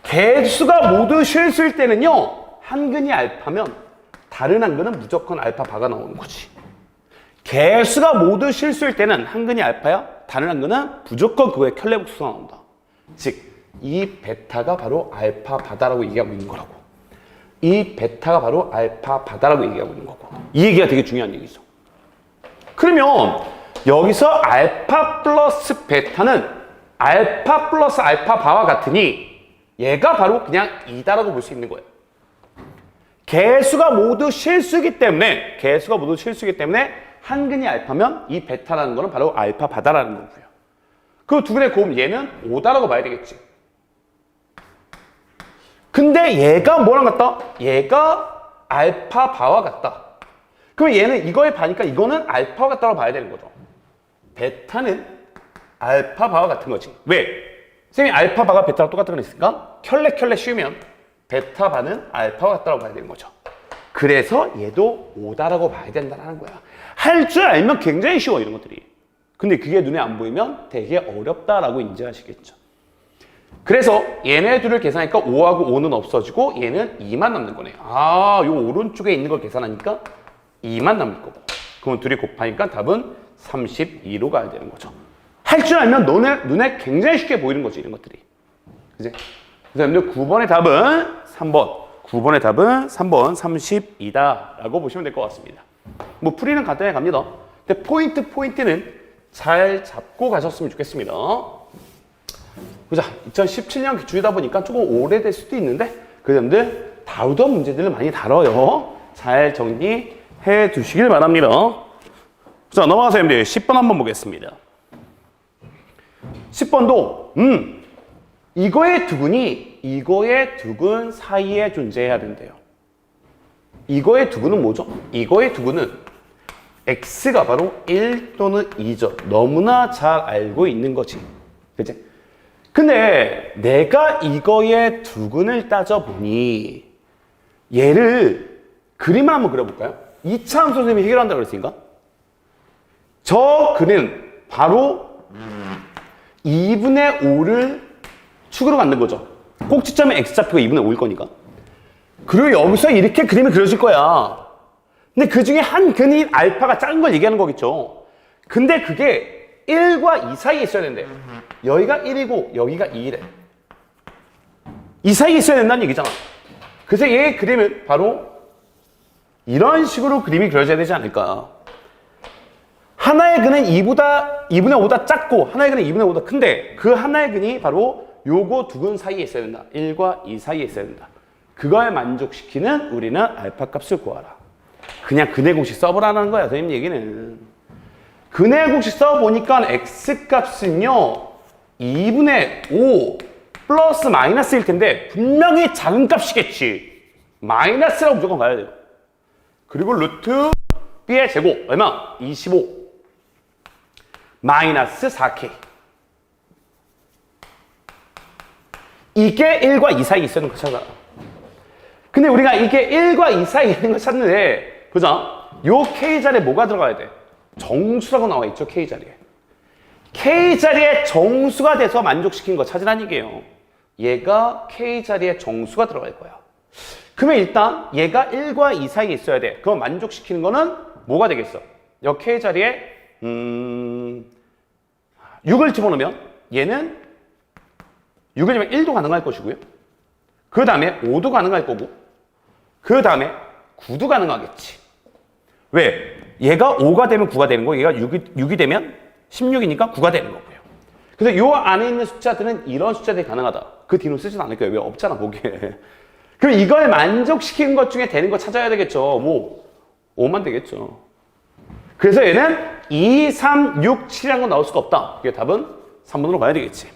개수가 모두 실수일 때는요. 한 근이 알파면 다른 한 근은 무조건 알파 바가 나오는 거지. 개수가 모두 실수일 때는 한 근이 알파야. 다른 한 근은 무조건 그거에 켤레복수가 나온다. 즉, 이 베타가 바로 알파 바다라고 얘기하고 있는 거라고. 이 베타가 바로 알파 바다라고 얘기하고 있는 거고. 이 얘기가 되게 중요한 얘기죠. 그러면 여기서 알파 플러스 베타는 알파 플러스 알파 바와 같으니 얘가 바로 그냥 2다라고 볼 수 있는 거예요. 개수가 모두 실수이기 때문에 한 근이 알파면 이 베타라는 거는 바로 알파 바다라는 거고요. 그 두 근의 곱 얘는 5다라고 봐야 되겠지. 근데 얘가 뭐랑 같다? 얘가 알파 바와 같다. 그럼 얘는 이거에 바니까 이거는 알파와 같다고 봐야 되는 거죠. 베타는 알파 바와 같은 거지. 왜? 선생님이 알파 바가 베타랑 똑같은 건 있으니까 켤레 씌우면 베타 바는 알파와 같다고 봐야 되는 거죠. 그래서 얘도 5다라고 봐야 된다는 거야. 할 줄 알면 굉장히 쉬워 이런 것들이. 근데 그게 눈에 안 보이면 되게 어렵다라고 인지하시겠죠. 그래서 얘네 둘을 계산하니까 5하고 5는 없어지고 얘는 2만 남는 거네. 아, 요 오른쪽에 있는 걸 계산하니까 2만 남을 거고. 그럼 둘이 곱하니까 답은 32로 가야 되는 거죠. 할 줄 알면 눈에 굉장히 쉽게 보이는 거지, 이런 것들이. 그지? 그래서 여러분들 9번의 답은 3번. 9번의 답은 3번 32다라고 보시면 될 것 같습니다. 뭐 풀이는 간단히 갑니다. 근데 포인트는 잘 잡고 가셨으면 좋겠습니다. 보자. 2017년 기출이다 보니까 조금 오래될 수도 있는데 그 여러분들 다루던 문제들을 많이 다뤄요. 잘 정리해 두시길 바랍니다. 자, 넘어가서 여러분들 10번 한번 보겠습니다. 10번도 이거의 두근이 이거의 두근 사이에 존재해야 된대요. 이거의 두근은 뭐죠? 이거의 두근은 x가 바로 1 또는 2죠. 너무나 잘 알고 있는 거지. 그치? 근데 내가 이거의 두근을 따져보니 얘를 그림을 한번 그려볼까요? 2차함수 선생님이 해결한다고 그랬으니까 저 그림 바로 2분의 5를 축으로 만든 거죠. 꼭지점에 x좌표가 2분의 5일 거니까. 그리고 여기서 이렇게 그림이 그려질 거야. 근데 그 중에 한 근인 알파가 작은 걸 얘기하는 거겠죠. 근데 그게 1과 2 사이에 있어야 된대. 여기가 1이고 여기가 2래. 이 사이에 있어야 된다는 얘기잖아. 그래서 얘의 그림은 바로 이런 식으로 그림이 그려져야 되지 않을까. 하나의 근은 2분의 5보다 작고 하나의 근은 2분의 5보다 큰데 그 하나의 근이 바로 요거 두 근 사이에 있어야 된다. 1과 2 사이에 있어야 된다. 그걸 만족시키는 우리는 알파 값을 구하라. 그냥 근의 공식 써보라는 거야. 선생님 얘기는. 근의 공식 써보니까 x값은요 2분의 5 플러스 마이너스일 텐데 분명히 작은 값이겠지. 마이너스라고 무조건 가야 돼요. 그리고 루트 b의 제곱 얼마? 25 마이너스 4k. 이게 1과 2 사이에 있는 거 찾아. 근데 우리가 이게 1과 2 사이에 있는 거 찾는데 보자. 요 k 자리에 뭐가 들어가야 돼? 정수라고 나와 있죠, k 자리에. K자리에 정수가 돼서 만족시킨 거 찾으라는 얘기예요. 얘가 K자리에 정수가 들어갈 거야. 그러면 일단 얘가 1과 2 사이에 있어야 돼. 그럼 만족시키는 거는 뭐가 되겠어? 여 K자리에 6을 집어넣으면 얘는 6을 집으면 1도 가능할 것이고요. 그 다음에 5도 가능할 거고 그 다음에 9도 가능하겠지. 왜? 얘가 5가 되면 9가 되는 거고 얘가 6이 되면 16이니까 9가 되는 거고요. 그래서 요 안에 있는 숫자들은 이런 숫자들이 가능하다. 그 뒤로 쓰진 않을 거예요. 왜? 없잖아 보기에. 그럼 이걸 만족시키는 것 중에 되는 거 찾아야 되겠죠. 뭐 5만 되겠죠. 그래서 얘는 2, 3, 6, 7이라는 건 나올 수가 없다. 이게 답은 3번으로 가야 되겠지.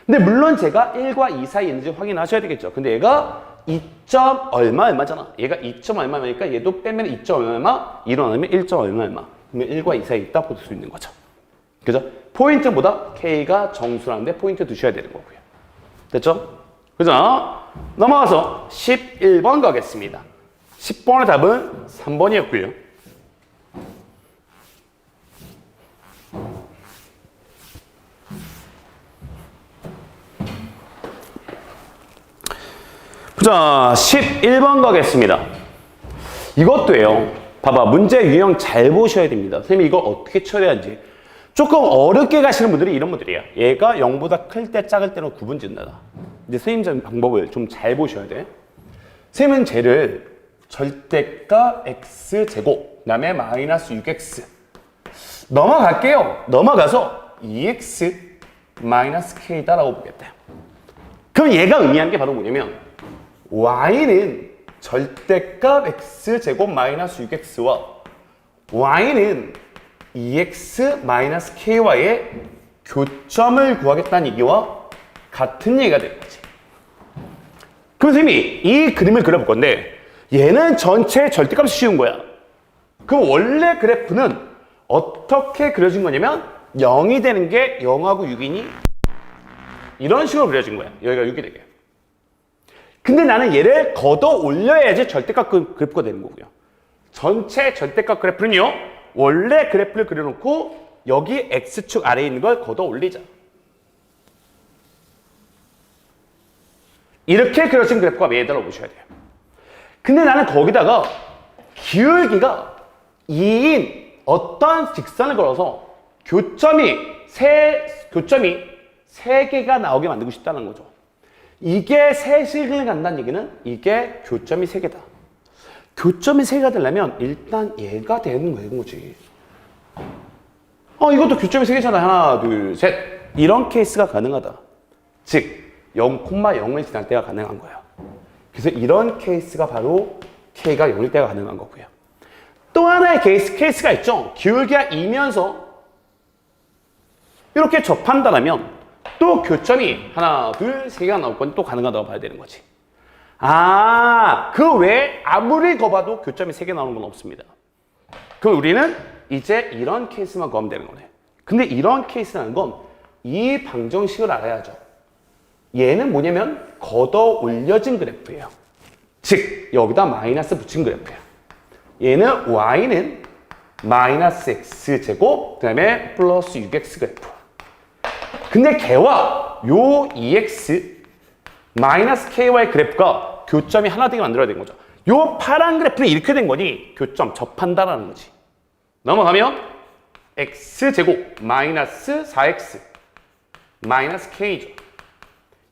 근데 물론 제가 1과 2 사이에 있는지 확인하셔야 되겠죠. 근데 얘가 2점 얼마잖아. 얘가 2점 얼마니까 얘도 빼면 2점 얼마, 일어나면 1점 얼마. 그러면 1과 2 사이에 있다 볼 수 있는 거죠. 그죠? 포인트보다 K가 정수라는데 포인트 두셔야 되는 거고요. 됐죠? 그죠? 넘어가서 11번 가겠습니다. 10번의 답은 3번이었고요. 자, 11번 가겠습니다. 이것도예요. 봐봐, 문제 유형 잘 보셔야 됩니다. 선생님이 이걸 어떻게 처리하는지. 조금 어렵게 가시는 분들이 이런 분들이에요. 얘가 0보다 클 때 작을 때로 구분 짓는다. 이제 선생님 방법을 좀 잘 보셔야 돼. 선생님은 쟤를 절대값 x제곱, 그 다음에 마이너스 6x. 넘어갈게요. 넘어가서 2x 마이너스 k다라고 보겠다. 그럼 얘가 의미하는 게 바로 뭐냐면 y는 절대값 x제곱 마이너스 6x와 y는 2x 마이너스 ky의 교점을 구하겠다는 얘기와 같은 얘기가 되는 거지. 그럼 선생님이 이 그림을 그려볼 건데 얘는 전체 절대값이 씌운 거야. 그럼 원래 그래프는 어떻게 그려진 거냐면 0이 되는 게 0하고 6이니 이런 식으로 그려진 거야. 여기가 6이 되게. 근데 나는 얘를 걷어 올려야지 절대값 그래프가 되는 거고요. 전체 절대값 그래프는요. 원래 그래프를 그려놓고 여기 X축 아래에 있는 걸 걷어 올리자. 이렇게 그려진 그래프가 매달아 보셔야 돼요. 근데 나는 거기다가 기울기가 2인 어떠한 직선을 걸어서 교점이 세 개가 나오게 만들고 싶다는 거죠. 이게 세 실근을 간다는 얘기는 이게 교점이 3개다. 교점이 3개가 되려면 일단 얘가 되는 거지. 이것도 교점이 3개잖아. 하나, 둘, 셋. 이런 케이스가 가능하다. 즉 0,0을 지날 때가 가능한 거예요. 그래서 이런 케이스가 바로 K가 0일 때가 가능한 거고요. 또 하나의 케이스가 있죠. 기울기가 2면서 이렇게 접한다면 또 교점이 하나, 둘, 3개가 나올 건 또 가능하다고 봐야 되는 거지. 그 외에 아무리 거봐도 교점이 3개 나오는 건 없습니다. 그럼 우리는 이제 이런 케이스만 거하면 되는 거네. 근데 이런 케이스라는 건 이 방정식을 알아야죠. 얘는 뭐냐면 걷어 올려진 그래프예요. 즉 여기다 마이너스 붙인 그래프야. 얘는 y는 마이너스 x제곱 그 다음에 플러스 6x 그래프. 근데 걔와 요 2x 마이너스 ky의 그래프가 교점이 하나 되게 만들어야 되는 거죠. 요 파란 그래프는 이렇게 된 거니 교점 접한다라는 거지. 넘어가면 x제곱 마이너스 4x 마이너스 k죠.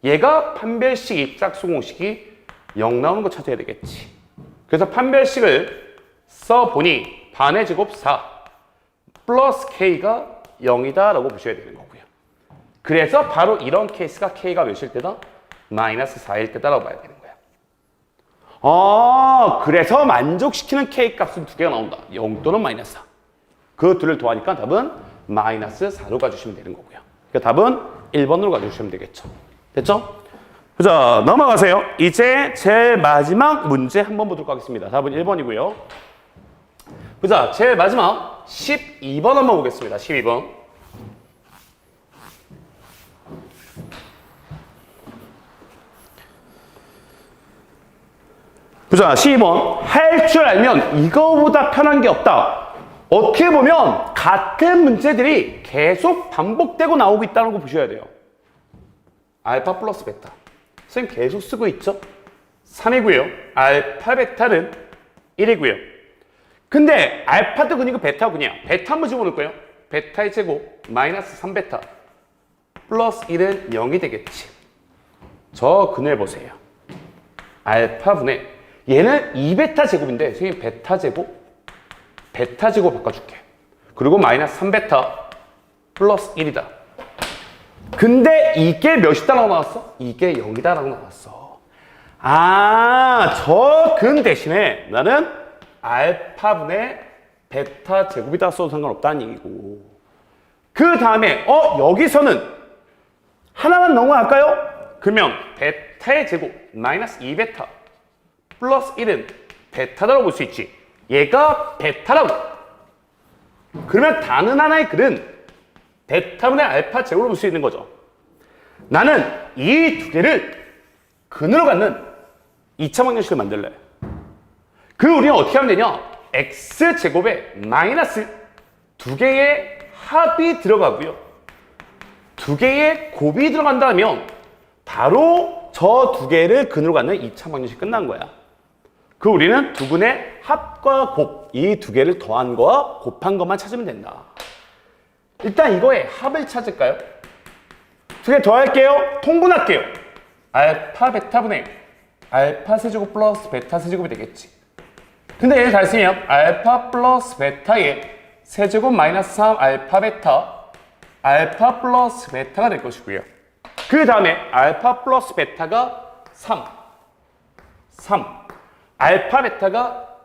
얘가 판별식 입작수 공식이 0 나오는 거 찾아야 되겠지. 그래서 판별식을 써보니 반의 제곱 4 플러스 k가 0이다 라고 보셔야 되는 거고요. 그래서 바로 이런 케이스가 k가 몇일 때다? 마이너스 4일 때다라고 봐야 되는 거야. 그래서 만족시키는 k 값은 2개가 나온다. 0 또는 마이너스 4. 그 둘을 더하니까 답은 마이너스 4로 가주시면 되는 거고요. 그러니까 답은 1번으로 가주시면 되겠죠. 됐죠? 자, 넘어가세요. 이제 제일 마지막 문제 한번 보도록 하겠습니다. 답은 1번이고요. 자, 제일 마지막 12번 한번 보겠습니다. 12번. 자, 12번. 할 줄 알면 이거보다 편한 게 없다. 어떻게 보면 같은 문제들이 계속 반복되고 나오고 있다는 거 보셔야 돼요. 알파 플러스 베타. 선생님 계속 쓰고 있죠? 3이고요. 알파 베타는 1이고요. 근데 알파도 근이고 베타도 근이야. 베타 한번 집어넣을 거예요. 베타의 제곱 마이너스 3베타 플러스 1은 0이 되겠지. 저 근을 보세요. 알파분의 얘는 2베타 제곱인데 선생님 베타 제곱 바꿔줄게. 그리고 마이너스 3베타 플러스 1이다. 근데 이게 몇이다라고 나왔어? 이게 0이다라고 나왔어. 아, 저 근 대신에 나는 알파분의 베타 제곱이다 써도 상관없다는 얘기고. 그 다음에 여기서는 하나만 넘어갈까요? 그러면 베타의 제곱 마이너스 2베타 플러스 1은 베타라고 볼 수 있지. 얘가 베타라고. 그러면 다른 하나의 글은 베타분의 알파 제곱으로 볼 수 있는 거죠. 나는 이 두 개를 근으로 갖는 2차 방정식을 만들래. 그 우리는 어떻게 하면 되냐? x제곱에 마이너스 두 개의 합이 들어가고요. 두 개의 곱이 들어간다면 바로 저 두 개를 근으로 갖는 2차 방정식 끝난 거야. 그 우리는 두 근의 합과 곱, 이 두 개를 더한 거와 곱한 것만 찾으면 된다. 일단 이거의 합을 찾을까요? 두 개 더할게요. 통분할게요. 알파 베타분의 알파 세제곱 플러스 베타 세제곱이 되겠지. 근데 얘를 잘 쓰면 알파 플러스 베타의 세제곱 마이너스 3 알파 베타 알파 플러스 베타가 될 것이고요. 그 다음에 알파 플러스 베타가 3 알파 베타가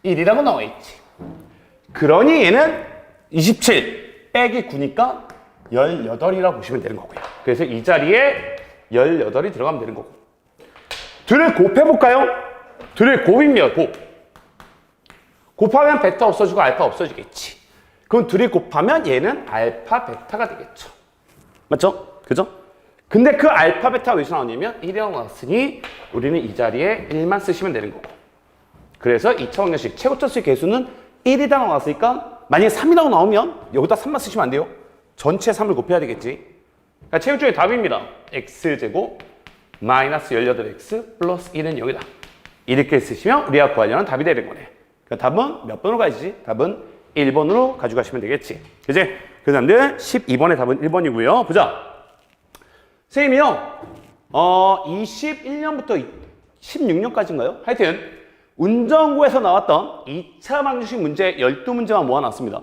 1이라고 나와 있지. 그러니 얘는 27 빼기 9니까 18이라고 보시면 되는 거고요. 그래서 이 자리에 18이 들어가면 되는 거고. 둘을 곱해볼까요? 둘을 곱입니다. 곱하면 베타 없어지고 알파 없어지겠지. 그럼 둘이 곱하면 얘는 알파 베타가 되겠죠. 맞죠? 그죠? 근데 그 알파 베타가 어디서 나오냐면 1이라고 나왔으니 우리는 이 자리에 1만 쓰시면 되는 거고. 그래서 2차 방정식 최고차수의 개수는 1이라고 나왔으니까 만약에 3이라고 나오면 여기다 3만 쓰시면 안 돼요. 전체 3을 곱해야 되겠지. 그러니까 최고점의 답입니다. x제곱 마이너스 18x 플러스 1은 0이다. 이렇게 쓰시면 우리가 구하려는 답이 되는 거네. 그러니까 답은 몇 번으로 가야지? 답은 1번으로 가져가시면 되겠지. 그치? 그 다음들 12번의 답은 1번이고요. 보자. 선생님이요. 21년부터 16년까지인가요? 하여튼 운전고에서 나왔던 2차 방정식 문제 12문제만 모아놨습니다.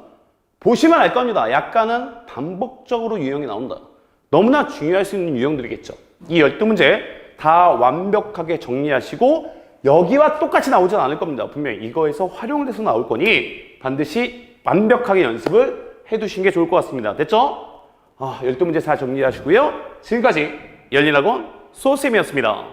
보시면 알 겁니다. 약간은 반복적으로 유형이 나온다. 너무나 중요할 수 있는 유형들이겠죠. 이 12문제 다 완벽하게 정리하시고 여기와 똑같이 나오진 않을 겁니다. 분명히 이거에서 활용돼서 나올 거니 반드시 완벽하게 연습을 해두신 게 좋을 것 같습니다. 됐죠? 12문제 다 정리하시고요. 지금까지 열린학원 소쌤이었습니다.